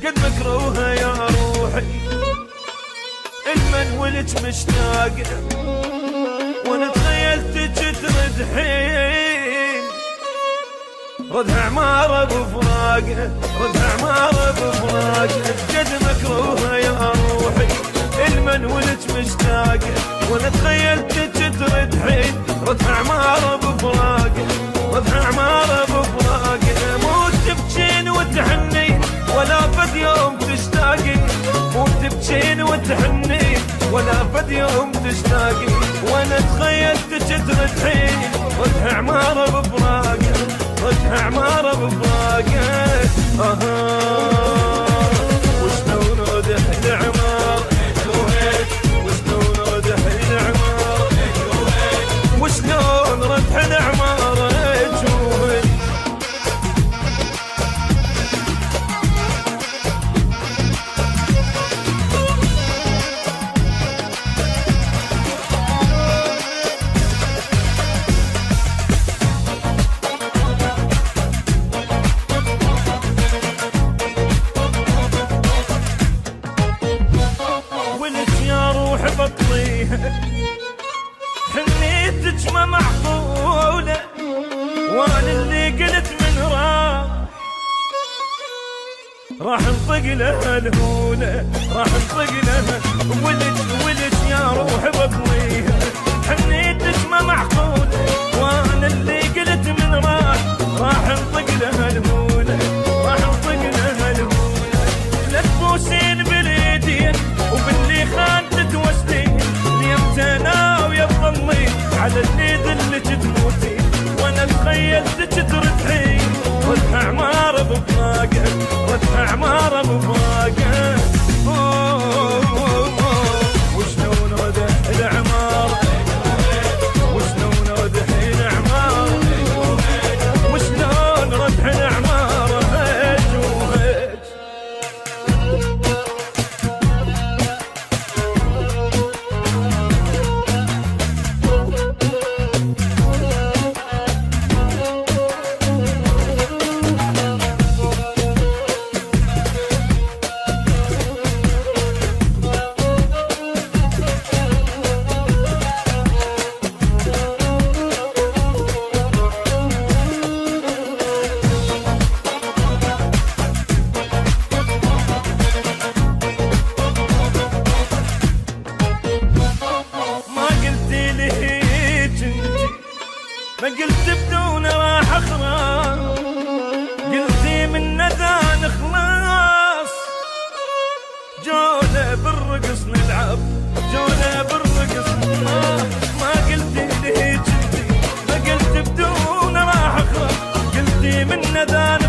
قد مكروهه يا روحي المن ولك مشتاقه، وانا تخيلتك ترد حين ردها عماره بفراقه، ردها عماره بفراقه. قد مكروهه يا روحي المن ولك مشتاقه، وانا تخيلتك ترد حين ردها عماره بفراقه، ردها عماره بفراقه. مو تبكين وتحنين ولا فد يوم تشتاقي، مو تبكين وتحنين ولا فد يوم تشتاقي، وانا تخيلتك ترد حين ردها عماره بفراقه، ردها عماره بفراقه. وشلون ردح العمار وشلون ردح العمار وشلون ردح العمار. حنيتك ما معقولة، وانا اللي قلت من راح انطق لها الهولة، راح انطق لها ولك يا روح بطليها. حنيتك ما معقولة، وانا اللي قلت من راح انطق لها الهولة، راح انطق لها الهولة. لا تبوسين بالايدين وباللي خانت توسلين، اليمتى انا ويا بضمي على اللي ذلك تموتي، وانا تخيلتك ترتحين ردها عماره بفراقه، ردها عماره بفراقه. وشلون ردح العمار وشلون ردح العمار وشلون ردح العمار. هج وهج ما قلت بدون راح اخرى، قلتي من ندى نخلص، جولة بالرقص نلعب، جولة بالرقص. ما قلتي ليش انتي، ما قلت بدون راح اخرى، قلتي من ندى